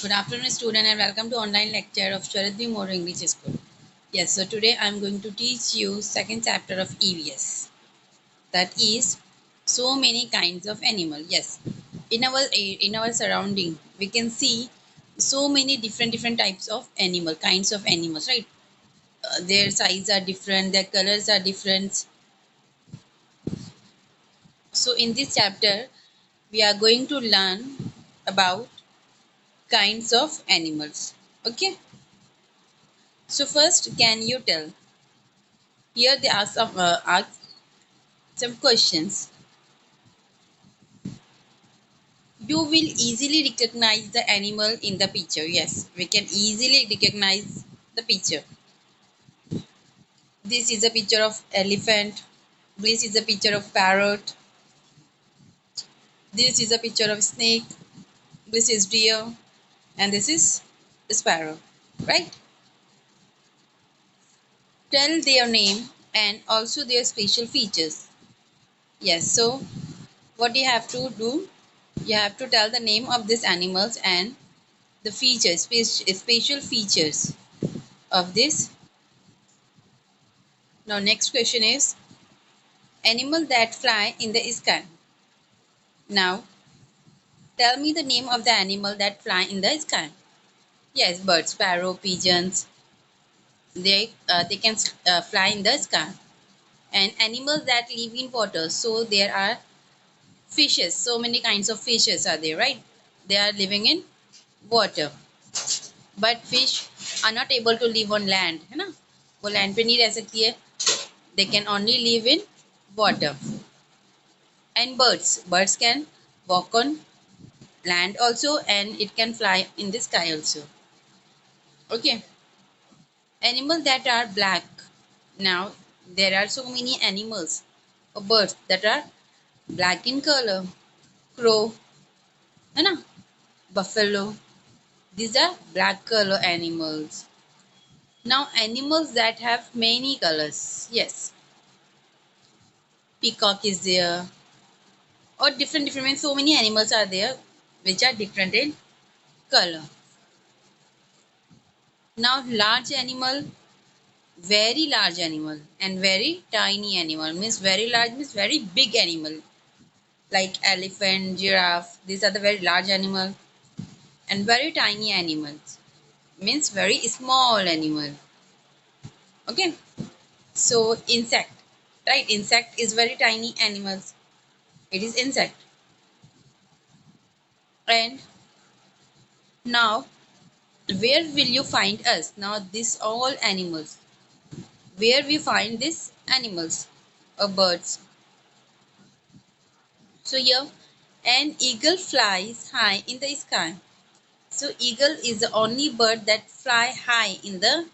Good afternoon, student, and welcome to online lecture of Sharadvi More English School. Yes, so today I am going to teach you second chapter of EVS. That is so many kinds of animal. Yes, in our surrounding we can see so many different types of animal, kinds of animals, right? Their size are different, their colors are different. So in this chapter we are going to learn about kinds of animals. Okay. So first, can you tell? Here they ask some questions. You will easily recognize the animal in the picture. Yes, we can easily recognize the picture. This is a picture of elephant. This is a picture of parrot. This is a picture of snake. This is deer, and this is sparrow. Right? Tell their name and also their special features. Yes. So what you have to do? You have to tell the name of these animals and the features, special features of this. Now next question is animal that fly in the sky. Now tell me the name of the animal that fly in the sky. Yes, birds, sparrow, pigeons. They can fly in the sky. And animals that live in water. So there are fishes. So many kinds of fishes are there, right? They are living in water. But fish are not able to live on land, है ना? वो land पे नहीं रह सकती है. They can only live in water. And birds can walk on land also, and it can fly in the sky also. Okay. Animals that are black. Now there are so many animals or birds that are black in color. Crow, है ना? Buffalo. These are black color animals. Now animals that have many colors. Yes. Peacock is there. Or different means so many animals are there which are different in color. Now large animal, very large animal, and very tiny animal. Means very large means very big animal, like elephant, giraffe. These are the very large animal. And very tiny animals means very small animal. Okay. So insect, right? Insect is very tiny animals. It is insect. And now where will you find us? Now this all animals. Where we find these animals or birds? So here an eagle flies high in the sky. So eagle is the only bird that fly high in the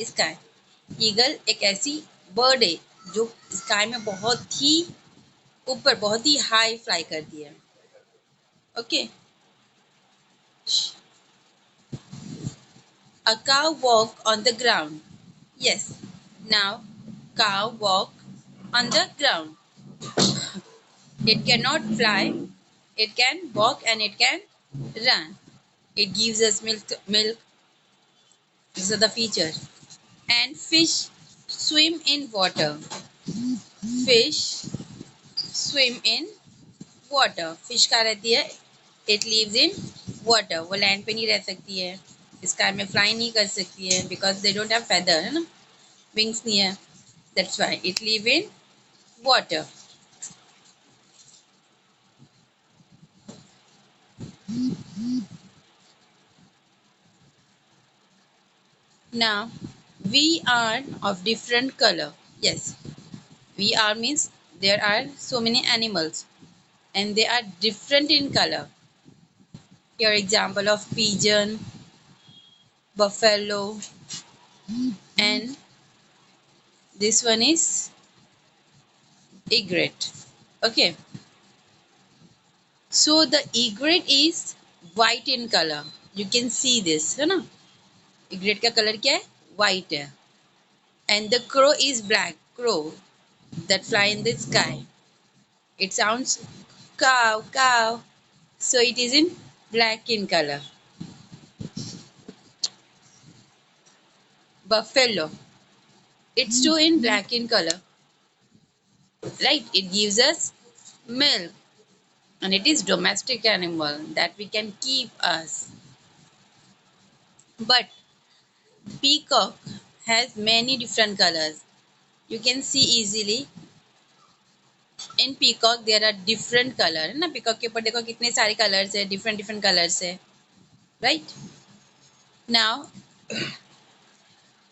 sky. Eagle एक ऐसी bird है जो sky में बहुत ही ऊपर बहुत ही high fly करती है. Okay. A cow walk on the ground. Yes. Now cow walk on the ground. It cannot fly. It can walk and it can run. It gives us milk. These are the features. And fish swim in water. Fish swim in water. Fish कहाँ रहती है? It lives in water. वो land पे नहीं रह सकती है. Sky में fly नहीं कर सकती है because they don't have feather, है ना? Wings नहीं है. That's why it live in water. Now we are of different color. Yes, we are means there are so many animals and they are different in color. Here example of pigeon, buffalo, and this one is egret. Okay, so the egret is white in color. You can see this, है ना? Egret का color क्या है? White है. And the crow is black. Crow that fly in the sky. It sounds cow, cow. So it is in black in color. buffalo. It's too in black in color, right? It gives us milk, and it is domestic animal that we can keep us. But peacock has many different colors. You can see easily in peacock there are different color है ना. peacock के ऊपर देखो कितने सारे colors है, different different colors है, right? Now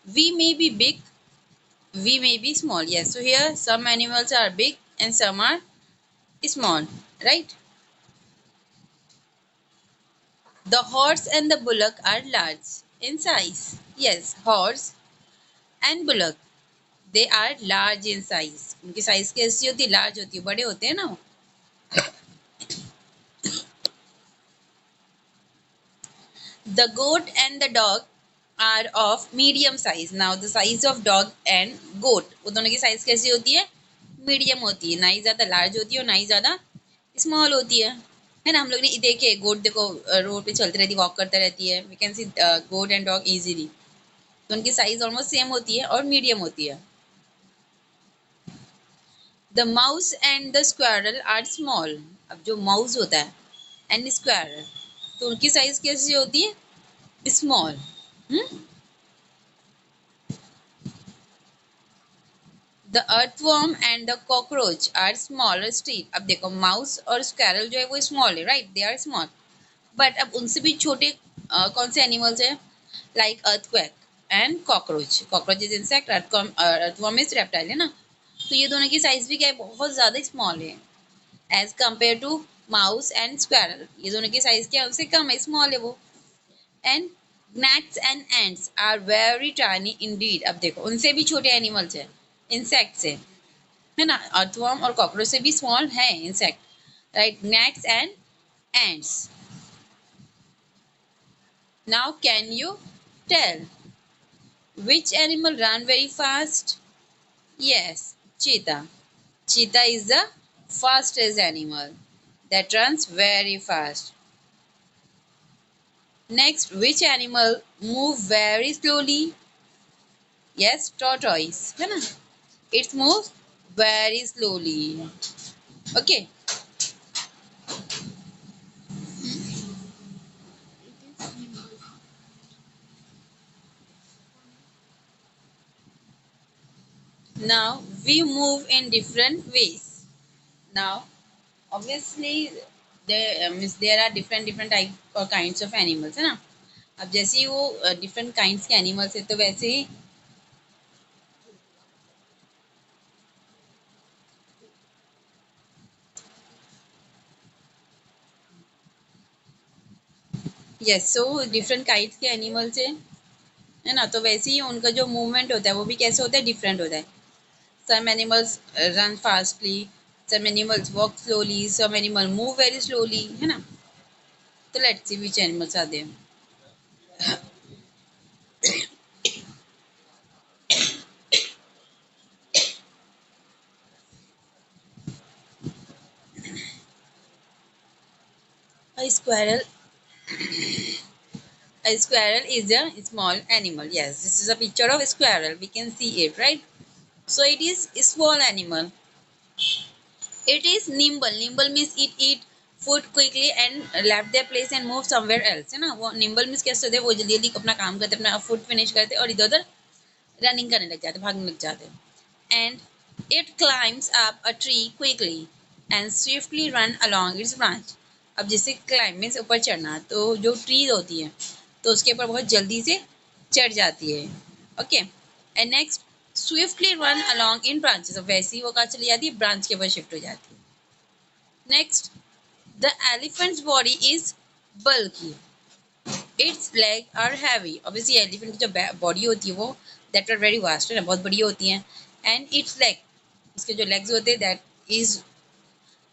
we may be big, we may be small. Yes, so here some animals are big and some are small, right? The horse and the bullock are large in size. Yes, horse and bullock, they are large in size. उनकी size कैसी होती है? Large होती है, बड़े होते हैं ना. The goat and the dog are of medium size. Now the size of dog and goat, वो दोनों की size कैसी होती है? Medium होती है, ना ही ज़्यादा large होती है और ना ही ज़्यादा small होती है ना. हम लोग ने देखे goat, देखो रोड पे चलती रहती, वॉक करते रहती है. We can see goat and dog easily. तो उनकी साइज ऑलमोस्ट सेम होती है और मीडियम होती है. The mouse and the squirrel are small. अब जो माउस होता है एंड स्क्वायरल, तो उनकी साइज कैसी होती है? Small. The earthworm and the cockroach are smaller still. अब देखो माउस और स्क्वायरल जो है वो स्मॉल है, right? They are small. But अब उनसे भी छोटे कौन से एनिमल्स है? Like earthquake and cockroach. Cockroach is insect, earthworm is reptile, है ना. तो ये दोनों की साइज भी क्या है? बहुत ज़्यादा स्मॉल है as compare to mouse and squirrel. ये दोनों की साइज क्या है? उनसे कम है, स्मॉल है वो. And gnats and ants are very tiny indeed. अब देखो उनसे भी छोटे एनिमल्स हैं, इंसेक्ट्स है ना. अर्थवर्म और कॉकरोच से भी स्मॉल है insect, right? gnats and ants. Now can you tell which animal run very fast? Yes, cheetah. Cheetah is the fastest animal that runs very fast. Next, which animal move very slowly? Yes, tortoise. है ना? It moves very slowly. Okay. Now we move in different ways. Now, obviously, there are different type or kinds of animals, है ना. अब जैसे ही वो different kinds के animals है, तो वैसे ही yes, so different kinds के animals है ना. तो वैसे ही उनका जो movement होता है वो भी कैसे होता है? different होता है. Some animals run fastly, some animals walk slowly, some animals move very slowly, है ना. So let's see which animals are there. A squirrel. A squirrel is a small animal. Yes, this is a picture of a squirrel. We can see it, right? So it is a small animal. It is nimble. Nimble means it eat food quickly and left their place and move somewhere else, है ना. वो nimble means कैसे होते हैं? वो जल्दी जल्दी अपना काम करते, अपना फूड फिनिश करते और इधर उधर रनिंग करने लग जाते, भागने लग जाते. And it climbs up a tree quickly and swiftly run along its branch. अब जैसे climb means ऊपर चढ़ना, तो जो ट्री होती है तो उसके ऊपर बहुत जल्दी से चढ़ जाती है. Okay. And next, swiftly run along in branches. अब वैसे ही वो कहाँ चली जाती है? ब्रांच के ऊपर शिफ्ट हो जाती है. Next, the elephant's body is bulky. Its leg are heavy. Obviously elephant की जो बॉडी होती है वो दैट आर वेरी वास्ट, है ना, बहुत बड़ी होती हैं. एंड इट्स लेग, उसके जो लेग्स होते हैं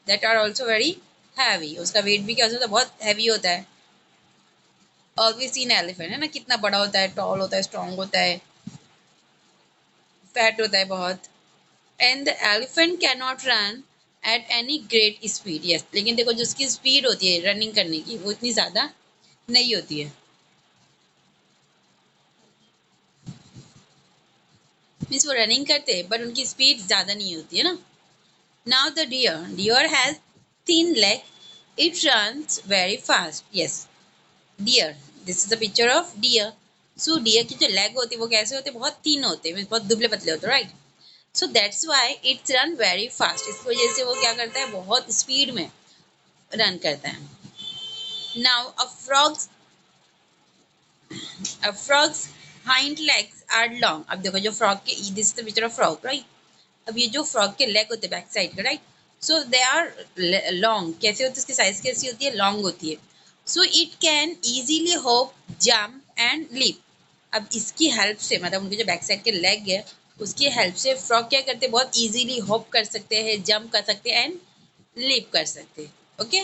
that are also very heavy. उसका वेट भी क्या होता है? बहुत हैवी होता है. ऑब्वियसली इन एलिफेंट, है ना, कितना बड़ा होता है, टॉल होता है, स्ट्रॉन्ग होता है, फैट होता है बहुत. And the elephant can not run at any great speed. Yes, लेकिन देखो जो उसकी स्पीड होती है रनिंग करने की वो इतनी ज़्यादा नहीं होती है. मीन्स वो रनिंग करते हैं बट उनकी स्पीड ज़्यादा नहीं होती है ना. Now the deer has thin leg, it runs very fast. Yes, deer, this is the picture of deer. So deer की जो लेग होती है वो कैसे होते हैं, बहुत थिन होते हैं, बहुत दुबले पतले होते हैं, right. So that's why it's run very fast. इस वजह से वो क्या करता है, बहुत स्पीड में रन करता है. Now a frog's hind legs are long. अब देखो जो फ्रॉग के, this is the picture of frog, right. अब ये जो फ्रॉग के लेग होते हैं बैक साइड के, right, so they are long. कैसे होती है, उसकी साइज कैसी होती है, लॉन्ग होती है. So it can easily hop, jump and leap. अब इसकी हेल्प से, मतलब उनके जो बैक साइड के लेग है उसकी हेल्प से फ्रॉग क्या करते हैं, बहुत इजीली होप कर सकते हैं, जंप कर सकते हैं एंड लीप कर सकते हैं. Okay.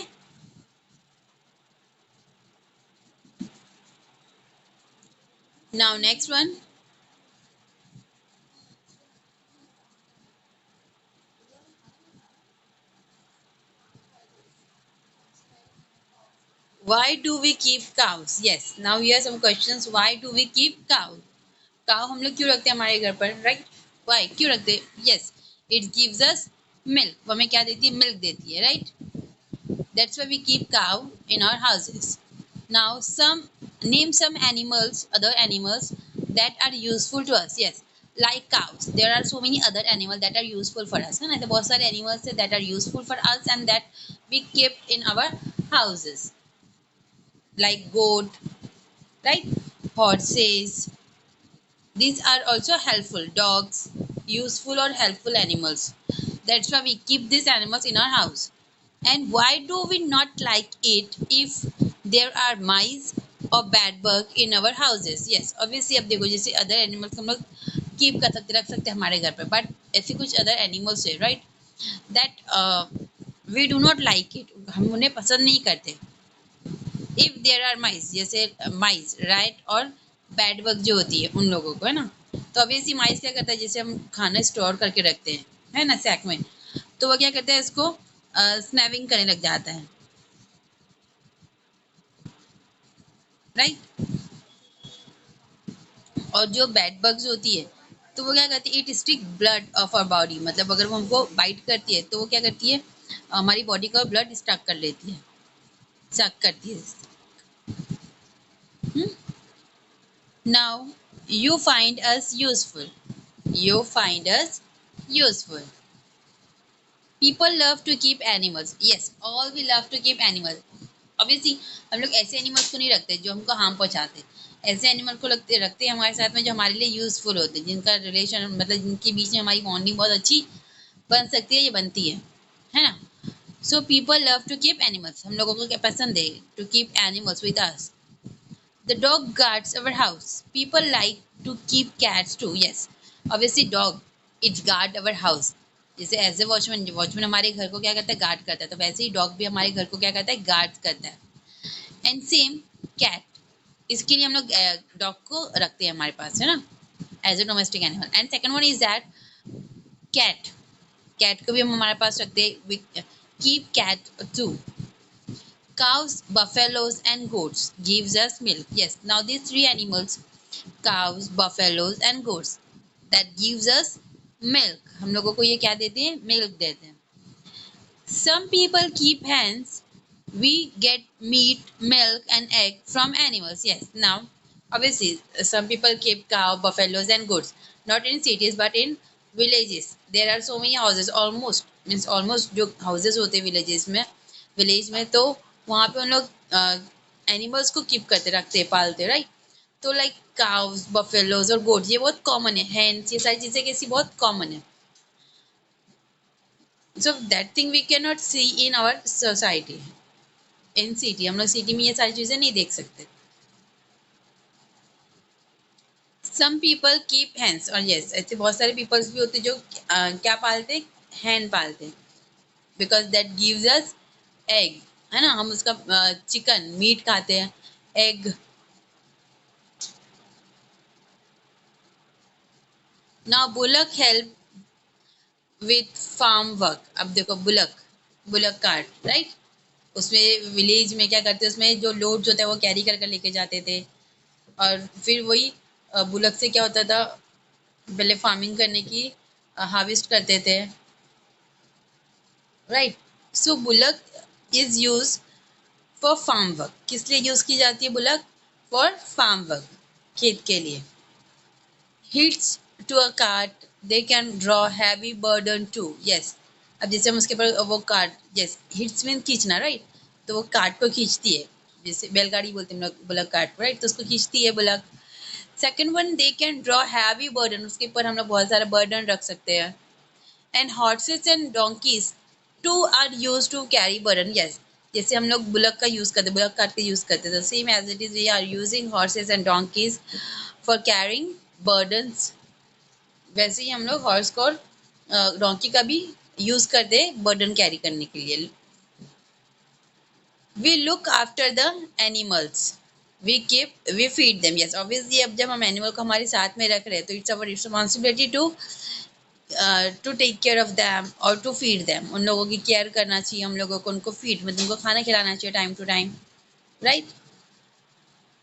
Now next one. Why do we keep cows? Yes. Now here are some questions. Why do we keep cows? काव हम लोग क्यों रखते हैं हमारे घर पर, राइट. वाई, क्यों रखते हैं. Yes, it gives us milk. वो हमें क्या देती है, मिल्क देती है, right. That's why we keep cow in our houses. Now some name some animals, other animals that are useful to us. Yes, like cows, there are so many other animals that are useful for us, है ना. तो बहुत सारे animals है that are useful for us and that we kept in our houses, like goat, right, horses. These are also helpful. Dogs, useful or helpful animals. That's why we keep these animals in our house. And why do we not like it if there are mice or bad bug in our houses? Yes, obviously अब देखो जैसे other animals हम लोग keep कर सकते, रख सकते हैं हमारे घर पे, but ऐसे कुछ other animals है, right, that we do not like it. हम उन्हें पसंद नहीं करते. इफ देयर आर माइस, जैसे माइस, राइट, और बैड बग जो होती है उन लोगों को, है ना. तो ऑब्वियसली माइस क्या करता है, जैसे हम खाना स्टोर करके रखते हैं, है ना, सैक में, तो वो क्या करता है, इसको स्नैविंग करने लग जाता है, राइट. और जो बैड बग्स होती है तो वो क्या करती है, it stick blood of our body. मतलब अगर वो हमको बाइट करती है तो वो क्या करती है, हमारी बॉडी का ब्लड स्टक कर लेती है, सक करती है. Now you find us useful. You find us useful. People love to keep animals. Yes, all we love to keep animals. Obviously, हम लोग ऐसे एनिमल्स को नहीं रखते जो हमको हार्म पहुंचाते. ऐसे एनिमल को रखते हैं हमारे साथ में जो हमारे लिए यूजफुल होते हैं, जिनका रिलेशन, मतलब जिनके बीच में हमारी बॉन्डिंग बहुत अच्छी बन सकती है, ये बनती है ना. So people love to keep animals. हम लोगों को क्या पसंद है, to keep animals with us. The dog guards our house. People like to keep cats too. Yes, obviously dog, it guard our house. जैसे एज ए वॉचमैन, वॉचमैन हमारे घर को क्या करता है, गार्ड करता है, तो वैसे ही डॉग भी हमारे घर को क्या करता है, गार्ड करता है. एंड सेम कैट, इसके लिए हम लोग डॉग को रखते हैं हमारे पास, है ना, as a domestic animal. And second one is that cat. Cat को भी हम हमारे पास रखते हैं, keep cat too. Cows, buffaloes, and goats gives us milk. Yes, now these three animals, cows, buffaloes, and goats, that gives us milk. हम लोगों को ये क्या देते हैं, milk देते हैं. Some people keep hens. We get meat, milk, and egg from animals. Yes, now obviously some people keep cow, buffaloes, and goats. Not in cities, but in villages. There are so many houses. Almost means almost जो houses होते हैं villages में, village में, तो वहाँ पे उन लोग एनिमल्स को कीप करते, रखते, पालते, राइट. तो लाइक काउस, बफेलोज और गोट्स ये बहुत कॉमन है. हैंस, ये सारी चीज़ें कैसी बहुत कॉमन है. So that thing we can not see in our society. In city, हम लोग सिटी में ये सारी चीज़ें नहीं देख सकते. Some people keep hens. और यस, ऐसे बहुत सारे पीपल्स भी होते जो क्या पालते, हैन पालते, because that gives us egg, है ना. हम उसका चिकन मीट खाते हैं, egg. Now bullock help with farm work. अब देखो बुलक, बुलक कार्ट, राइट, उसमें विलेज में क्या करते हैं, उसमें जो लोड होता है वो कैरी कर कर लेके जाते थे. और फिर वही बुलक से क्या होता था, पहले फार्मिंग करने की हार्वेस्ट करते थे, right. So bullock is use for farm work. किस लिए यूज की जाती है बुलक? फॉर फार्म वर्क, खेत के लिए। Hits to a cart, they can draw heavy burden too, yes. अब जैसे हम उसके ऊपर वो कार्ट, यस, हिट्स मीन खींचना, राइट। तो वो कार्ट को खींचती है, जैसे बैलगाड़ी बोलते हैं हम लोग बुलक कार्ट, राइट, तो उसको खींचती है bullock. Second one, they can draw heavy burden, उसके ऊपर हम लोग बहुत सारा बर्डन रख सकते हैं। And horses and donkeys too are use to carry burden, yes. जैसे हम लोग बुलक का यूज करते, बुलक कार्ट का यूज करते, तो same as it is we are using horses and donkeys for carrying burdens. वैसे ही हम लोग हॉर्स को और डोंकी का भी यूज करते हैं बर्डन कैरी करने के लिए। We look after the animals, we feed them, yes obviously. अब जब हम एनिमल को हमारे साथ में रख रहे हैं तो it's our responsibility to take care of them और टू फीड दैम। उन लोगों की केयर करना चाहिए हम लोगों को, उनको फीड मतलब उनको खाना खिलाना चाहिए time to time, right.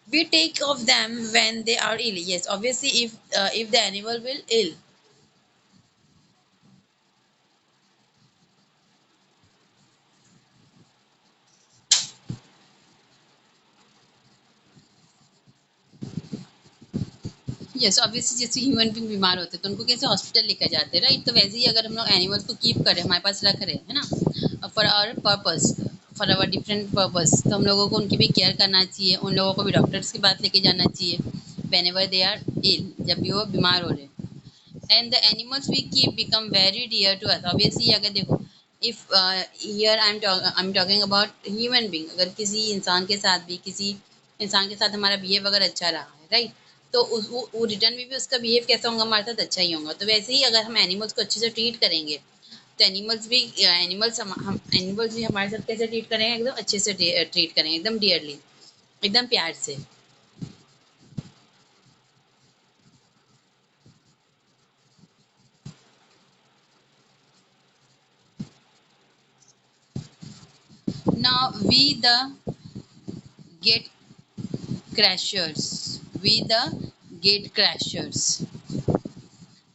We take of them when they are ill, yes obviously, if the animal will ill. Yes obviously, जैसे ह्यूमन बींग बीमार होते हैं तो उनको कैसे हॉस्पिटल लेकर जाते हैं, राइट। तो वैसे ही अगर हम लोग एनिमल्स को कीप करें, हमारे पास रख रहे हैं, है ना, for our purpose, for our different purpose, तो हम लोगों को उनकी भी केयर करना चाहिए, उन लोगों को भी डॉक्टर्स की बात लेके जाना चाहिए whenever they are ill, जब भी वो बीमार हो रहे हैं। And the animals we keep become very dear to us, obviously. अगर देखो, if here I am talking about human being, अगर किसी इंसान के साथ भी, किसी इंसान के साथ हमारा बिहेव अगर अच्छा रहा है, राइट, तो वो रिटर्न में भी उसका बिहेव कैसा होगा, हमारे साथ अच्छा ही होगा। तो वैसे ही अगर हम एनिमल्स को अच्छे से ट्रीट करेंगे तो एनिमल्स भी हमारे साथ कैसे ट्रीट करेंगे, एकदम अच्छे से ट्रीट करेंगे, एकदम डियरली, एकदम प्यार से। Now we the gate crashers. We the gate crashers.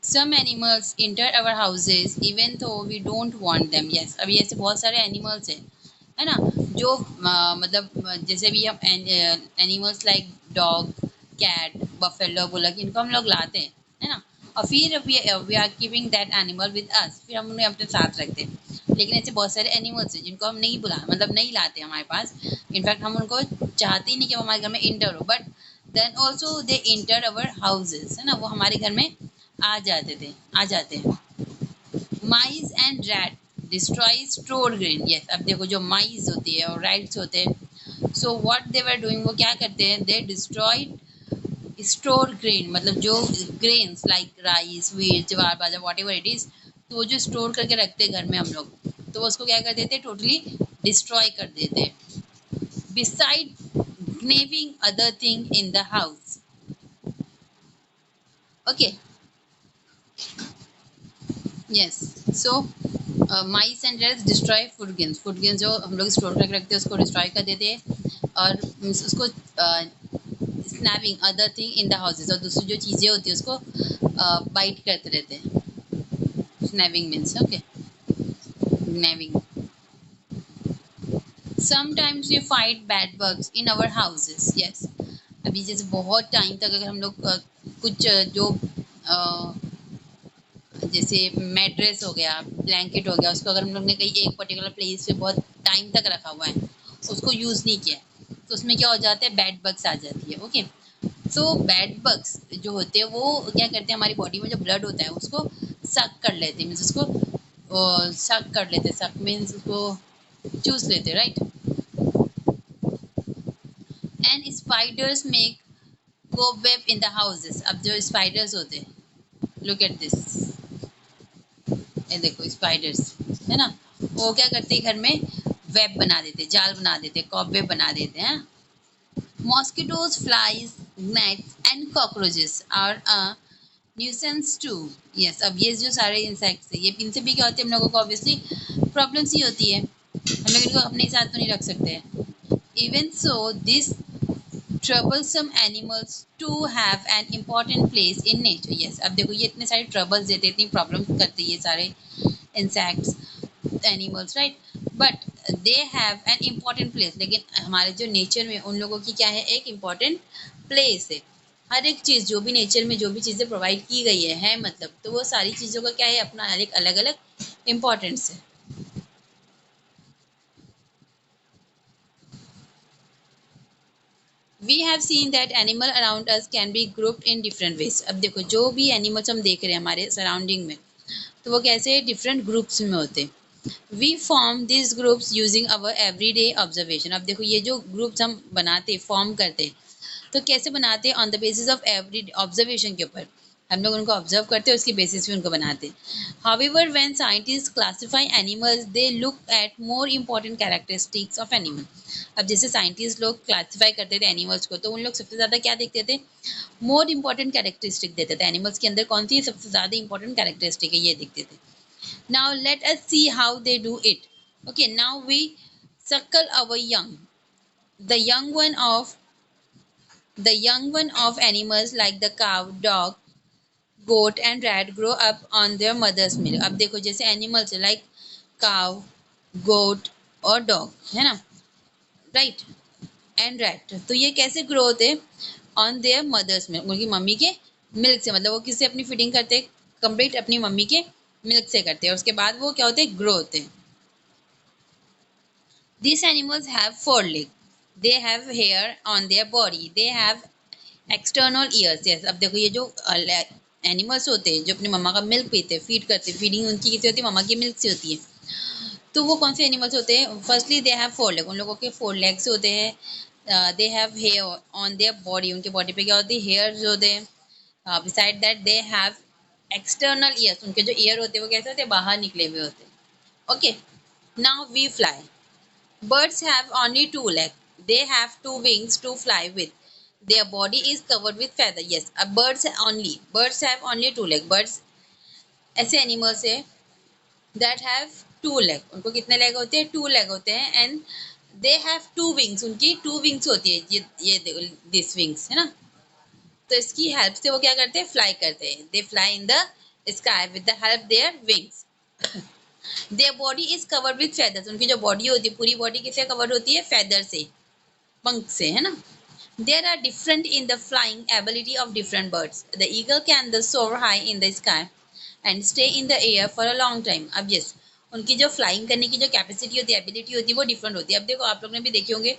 Some animals enter our houses even though we don't want them. Yes, अभी ऐसे बहुत सारे animals हैं, है ना, जो मतलब जैसे भी हम animals like dog, cat, buffalo, bullock, इनको हम लोग लाते हैं, है ना, और फिर we are keeping that animal with us, फिर हम उन्हें अपने साथ रखते हैं। लेकिन ऐसे बहुत सारे एनिमल्स हैं जिनको हम नहीं बुला, मतलब नहीं लाते हमारे पास। इनफैक्ट हम उनको चाहते ही नहीं कि वो हमारे घर में इंटर हो, but then also they enter our houses, है ना, वो हमारे घर में आ जाते हैं। Mice and rat destroy store grain, yes. अब देखो, जो माइस होती है और रैट्स होते हैं, so what they were doing, वो क्या करते हैं, दे डिस्ट्रॉय स्टोर ग्रेन, मतलब जो grains like rice, wheat, jowar bajra, what ever it is, तो वो जो स्टोर करके रखते हैं घर में हम लोग, तो वो उसको क्या कर देते हैं, टोटली डिस्ट्रॉय कर देते हैं। Beside gnawing other thing in the house, okay, yes. So mice and rates destroy food gains जो हम लोग स्टोर करके रखते हैं उसको डिस्ट्रॉय कर देते हैं, और उसको snapping other thing in the houses, और दूसरी जो चीज़ें होती है उसको बाइट करते रहते हैं। Snapping means, okay, snapping. Sometimes we fight bad bugs in our houses, yes. अभी जैसे बहुत टाइम तक अगर हम लोग कुछ जो जैसे मैट्रेस हो गया, ब्लैंकेट हो गया, उसको अगर हम लोग ने कहीं एक पर्टिकुलर प्लेस पे बहुत टाइम तक रखा हुआ है, उसको यूज़ नहीं किया है, तो उसमें क्या हो जाता है, बैड बग्स आ जाती है, ओके। सो बैड बग्स जो होते हैं वो क्या करते हैं, हमारी बॉडी में जो ब्लड होता है उसको सक कर लेते हैं, मीन्स उसको सक कर लेते हैं, सक मीन्स उसको चूस लेते हैं, right. And spiders make cobweb in the houses. अब जो स्पाइडर्स होते हैं, लुक एट दिस, ये देखो स्पाइडर्स, है ना, वो क्या करते हैं, घर में वेब बना देते, जाल बना देते, कॉबवेब बना देते हैं। Mosquitoes, flies, gnats and cockroaches are a nuisance too, yes. अब ये जो सारे इंसेक्ट्स है, ये इनसे भी क्या होती है, हम लोगों को ऑब्वियसली प्रॉब्लम्स ही होती है, हम लोग इनको अपने साथ तो नहीं रख सकते। Even so this troublesome animals to have an important place in nature. Yes, अब देखो ये इतने सारे troubles देते, इतनी problems करते ये सारे insects, animals, right? But they have an important place. लेकिन हमारे जो nature में उन लोगों की क्या है, एक important place है. हर एक चीज़ जो भी नेचर में जो भी चीज़ें प्रोवाइड की गई है मतलब, तो वो सारी चीज़ों का क्या है, अपना एक अलग अलग इम्पोर्टेंस है. We have seen that animal around us can be grouped in different ways. अब देखो जो भी एनिमल्स हम देख रहे हैं हमारे सराउंडिंग में, तो वो कैसे डिफरेंट ग्रुप्स में होते हैं. We form this groups using our everyday observation. अब देखो ये जो ग्रुप्स हम बनाते फॉर्म करते, तो कैसे बनाते हैं, on the basis of every observation के ऊपर हम लोग उनको ऑब्जर्व करते हैं, उसके बेसिस पे उनको बनाते हैं. However when scientist classify animals they look at more important characteristics of animal. अब जैसे साइंटिस्ट लोग क्लासिफाई करते थे एनिमल्स को, तो उन लोग सबसे ज़्यादा क्या देखते थे, मोर इंपॉर्टेंट कैरेक्टरिस्टिक देते थे. एनिमल्स के अंदर कौन सी सबसे ज़्यादा इंपॉर्टेंट कैरेक्टरिस्टिक है, ये देखते थे. Now let us see how they do it. Okay, now we suckle our young. The young one of animals like the cow, dog, goat and rat grow up on their mother's milk. अब देखो जैसे animals है like काव, गोट और dog, है ना, right, and rat, तो ये कैसे ग्रो होते हैं, ऑन देयर मदर्स मिल्क, उनकी मम्मी के मिल्क से. मतलब वो किससे अपनी फीडिंग करते हैं, कंप्लीट अपनी मम्मी के मिल्क से करते हैं, और उसके बाद वो क्या होते हैं, ग्रो होते हैं. These animals have four legs. They have hair on their body. They have external years. Yes, अब देखो ये जो एनिमल्स होते हैं जो अपनी मम्मा का मिल्क पीते हैं, फीड करते हैं, फीडिंग उनकी किससे होती है, मम्मा की मिल्क से होती है. तो वो कौन से एनिमल्स होते हैं, firstly they have four leg, उन लोगों के फोर लेग्स होते हैं. They have hair on their body, उनके बॉडी पे क्या होती है, हेयर्स होते हैं. Beside that they have external ears, उनके जो ईयर होते हैं वो कैसे होते हैं, बाहर निकले हुए होते हैं. Okay, now we fly. Birds have only two legs. They have two wings to fly with. Their body is covered with feather. Yes, birds have only two legs. Birds ऐसे animals है that have two leg. उनको कितने leg होते हैं, two leg होते हैं, and they have two wings. उनकी two wings होती है, ये this wings है ना. तो इसकी हेल्प से वो क्या करते हैं, फ्लाई करते हैं. They fly in the sky with the help their wings. Their body is covered with feathers. उनकी जो बॉडी होती है, पूरी बॉडी किससे कवर होती है, फेदर से, पंख से, है ना. There are different in the flying ability of different birds. The eagle can the soar high in the sky and stay in the air for a long time. अब yes, उनकी जो फ्लाइंग करने की जो कैपेसिटी होती है, ability होती है, वो डिफरेंट होती है. अब देखो आप लोग ने भी देखे होंगे,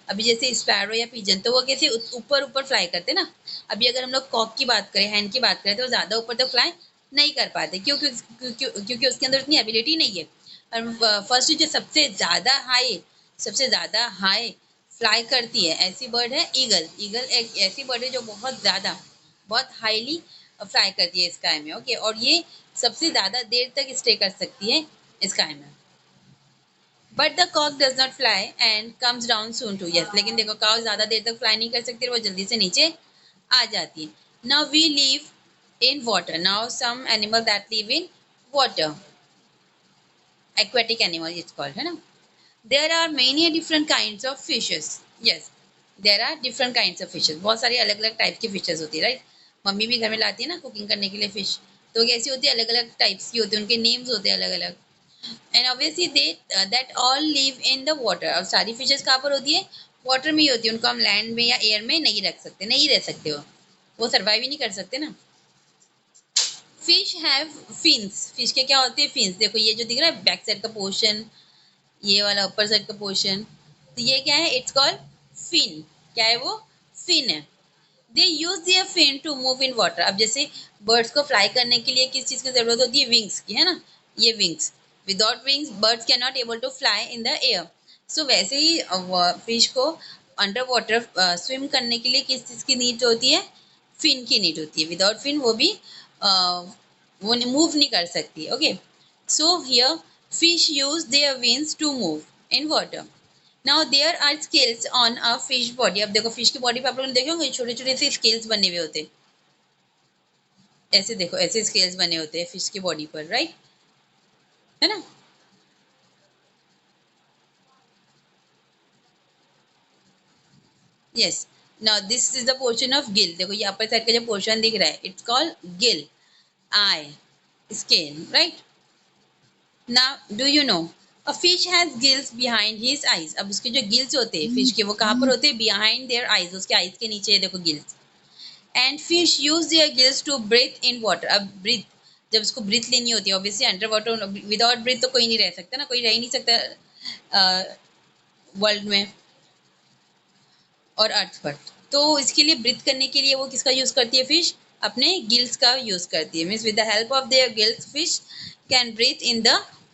अभी जैसे स्पैरो या पिजन, तो वो कैसे ऊपर ऊपर फ्लाई करते हैं ना. अभी अगर हम लोग कॉक की बात करें, हैंड की बात करें, तो ज़्यादा ऊपर तक फ्लाई नहीं कर पाते, क्योंकि उसके अंदर उतनी एबिलिटी नहीं है. और फर्स्ट जो सबसे ज़्यादा हाई फ्लाई करती है ऐसी बर्ड है ईगल. ईगल एक ऐसी बर्ड है जो बहुत हाईली फ्लाई करती है स्काई में. ओके, और ये सबसे ज़्यादा देर तक स्टे कर सकती है स्काई में. But the cock does not fly and comes down soon too. Yes, लेकिन देखो काउ ज़्यादा देर तक फ्लाई नहीं कर सकती, वो जल्दी से नीचे आ जाती है. Now we live in water. Now some animal that live in water, aquatic animal it's called, है ना. There are many different kinds of fishes. Yes, there are different kinds of fishes. बहुत सारी अलग अलग टाइप की fishes होती है, right. Mummy भी घर में लाती है ना कुकिंग करने के लिए फिश, तो कैसी होती है, अलग अलग टाइप्स की होती है, उनके नेम्स होते हैं अलग अलग. And obviously they that all live in the water. अब सारी फिशेस कहाँ पर होती है, वाटर में ही होती है. उनको हम लैंड में या एयर में नहीं रख सकते, नहीं रह सकते, वो सर्वाइव ही नहीं कर सकते ना. Fish have fins. फिश के क्या होते हैं, फिन्स. देखो ये जो दिख रहा है बैक साइड का पोर्शन, ये वाला ऊपर साइड का पोर्शन, तो ये क्या है, इट्स कॉल्ड फिन. क्या है वो, फिन है. They use their fin to move in water. अब जैसे बर्ड्स को फ्लाई करने के लिए किस चीज़ की जरूरत होती है, विंग्स की, है ना. ये wings, without wings birds can not able to fly in the air. So वैसे ही फिश को अंडर वाटर स्विम करने के लिए किस चीज़ की नीड होती है, फिन की नीड होती है. विदाउट फिन वो भी वो मूव नहीं कर सकती. Okay, so here fish use their wings to move in water. Now there are scales on a fish body. अब देखो फिश की बॉडी पे आप लोगों ने देखे होंगे छोटे छोटे से स्केल्स बने हुए होते हैं. ऐसे देखो, ऐसे स्केल्स बने होते हैं फिश की बॉडी पर, राइट, है ना. Yes, now this is the portion of gill, देखो ये अपर साइड का जो पोर्शन दिख रहा है it's called Gill, I, skin, right. Now do you no a fish has gills behind his eyes, अब उसके जो गिल्स होते हैं फिश के वो कहाँ पर होते हैं, बिहाइंड देयर आईज, उसके आईज के नीचे देखो gills. And fish use their gills to breathe in water, अब ब्रीथ जब उसको ब्रीथ लेनी होती है obviously under water, without breath तो कोई नहीं रह सकता ना, कोई रह ही नहीं सकता वर्ल्ड में और अर्थ पर। तो इसके लिए ब्रीथ करने के लिए वो किसका यूज करती है फिश, अपने गिल्स का यूज करती है। Means with the help of their gills fish can breathe in the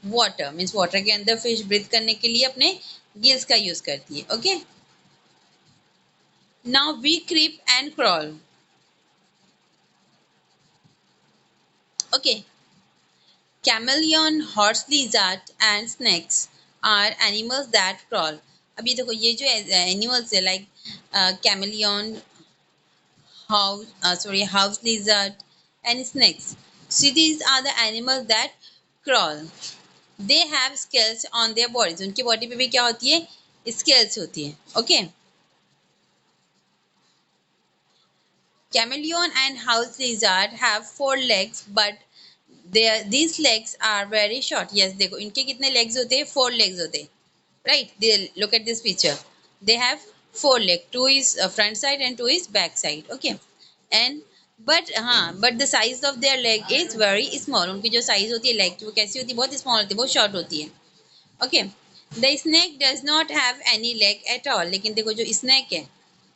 water, means water के अंदर फिश ब्रीथ करने के लिए अपने गिल्स का यूज करती है। Okay, now we creep and crawl. Okay, chameleon, horse lizard and snakes are animals that crawl। अब ये देखो ये जो एनिमल्स है like chameleon, house lizard and snakes, see these are the animals that crawl। they have scales on their bodies, उनकी body पे भी क्या होती है, स्केल्स होती है। Okay, chameleon and house lizard have 4 legs but these legs are very short। yes, देखो इनके कितने legs होते हैं, 4 legs होते हैं, right। they look at this picture, they have 4 legs, 2 is front side and 2 is back side। okay, and but the size of their leg is very small, उनकी जो size होती है leg की वो कैसी होती है, बहुत small होती है, बहुत short होती है। okay, the snake does not have any leg at all। लेकिन देखो जो snake है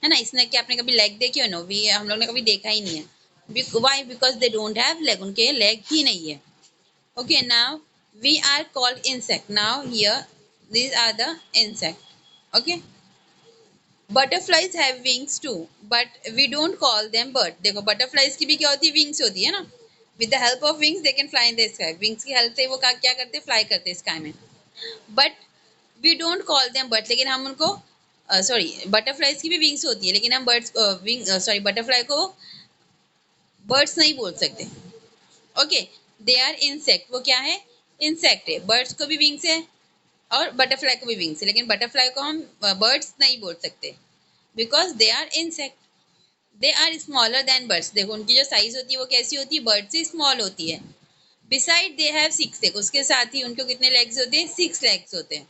ना, स्नेक के आपने कभी लेग देखे हो, नो भी हम लोग ने कभी देखा ही नहीं है। Why, because they don't have leg, उनके लेग ही नहीं है। Okay, now we are called insect, now here these are the insect। okay, butterflies have wings too but we don't call them bird। देखो butterflies की भी क्या होती है, wings होती है ना, with the help of wings they can fly in the sky, wings की हेल्प से वो क्या करते हैं, फ्लाई करते हैं स्काई में। But we don't call them birds, लेकिन हम उनको सॉरी बटरफ्लाइज की भी विंग्स होती है लेकिन हम बर्ड्स विंग सॉरी बटरफ्लाई को बर्ड्स नहीं बोल सकते। ओके, दे आर इंसेक्ट, वो क्या है, इंसेक्ट है। बर्ड्स को भी विंग्स है और बटरफ्लाई को भी विंग्स है, लेकिन बटरफ्लाई को हम बर्ड्स नहीं बोल सकते because they are insect. They are smaller than birds, देखो उनकी जो साइज होती है वो कैसी होती है, बर्ड से स्मॉल होती है। बिसाइड दे हैव 6 लेग, उसके साथ ही उनको कितने लेग्स होते हैं, 6 लेग्स होते हैं।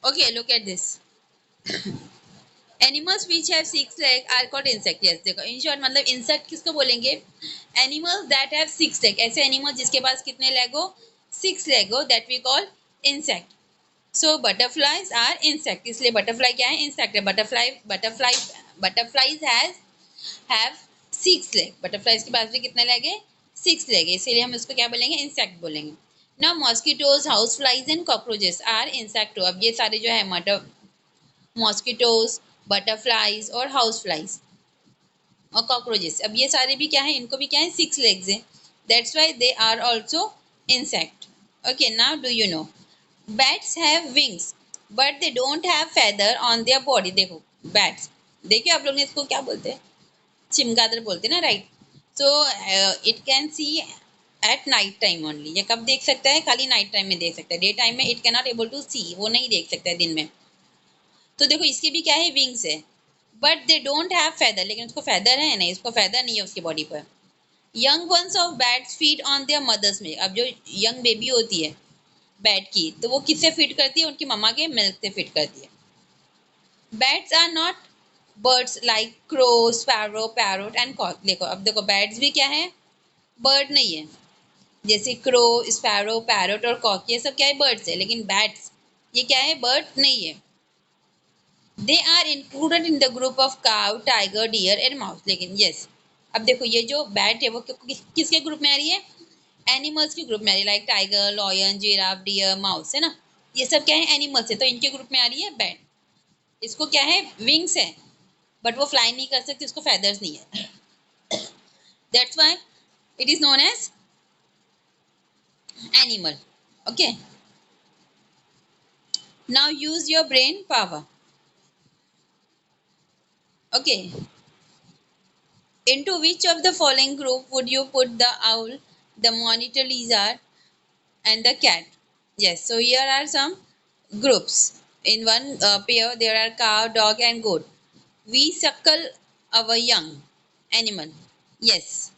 Okay, look at this, animals which have 6 leg are called insect. Yes, देखो इन शॉर्ट मतलब इंसेक्ट किसको बोलेंगे, एनिमल्स दैट हैव 6 लेग, ऐसे एनिमल जिसके पास कितने लेग हो, 6 लेग हो, that we call insect. So butterflies are insect, इसलिए बटरफ्लाई क्या है, इंसेक्ट है। बटरफ्लाइज हैव 6 लेग, बटरफ्लाइज के पास भी कितने लेग है, 6 लेग है, इसीलिए हम इसको क्या बोलेंगे, इंसेक्ट बोलेंगे। Now mosquitoes, house flies and cockroaches are insect. अब ये सारे जो है मॉस्किटोज, बटरफ्लाइज और हाउस फ्लाइज और कॉकरोचेस, अब ये सारे भी क्या है, इनको भी क्या है, 6 लेग्स है, that's why they are also insect. Okay, now do you know bats have wings but they don't have feather on their body. देखो बैट्स, देखिए आप लोग ने इसको क्या बोलते हैं, चिमगादड़ बोलते हैं ना, right. So it can see at night time only, ये कब देख सकता है, खाली नाइट टाइम में देख सकता है, डे टाइम में it can not able to see, वो नहीं देख सकता है दिन में। तो देखो इसके भी क्या है, विंग्स है, but they don't have feather, लेकिन उसको फेदर है नहीं, उसको फेदर नहीं है उसकी बॉडी पर। Young ones of bats feed on their mother's milk. अब जो यंग बेबी होती है बैट की, तो वो किससे फीड करती है, उनकी मम्मा के मिल्क से फीड करती है। Bats are not birds like crow, sparrow, parrot and cock. देखो अब देखो बैट्स भी क्या है, बर्ड नहीं है, जैसे क्रो, स्पैरो, पैरोट और कॉक ये सब क्या है, बर्ड्स है, लेकिन बैट्स ये क्या है, बर्ड नहीं है। They are included in the group of cow, tiger, deer and mouse. लेकिन यस, अब देखो ये जो बैट है वो किसके ग्रुप में आ रही है, एनिमल्स के ग्रुप में आ रही है, like tiger, lion, giraffe, deer, mouse, है ना, ये सब क्या है, एनिमल्स है, तो इनके ग्रुप में आ रही है बैट। इसको क्या है, विंग्स है, बट वो फ्लाई नहीं कर सकती, उसको फेदर्स नहीं है, that's why it is known as animal. Okay, now use your brain power. Okay, into which of the following group would you put the owl, the monitor lizard, and the cat? Yes, so here are some groups. In one pair, there are cow, dog, and goat. We suckle our young. Animal. Yes.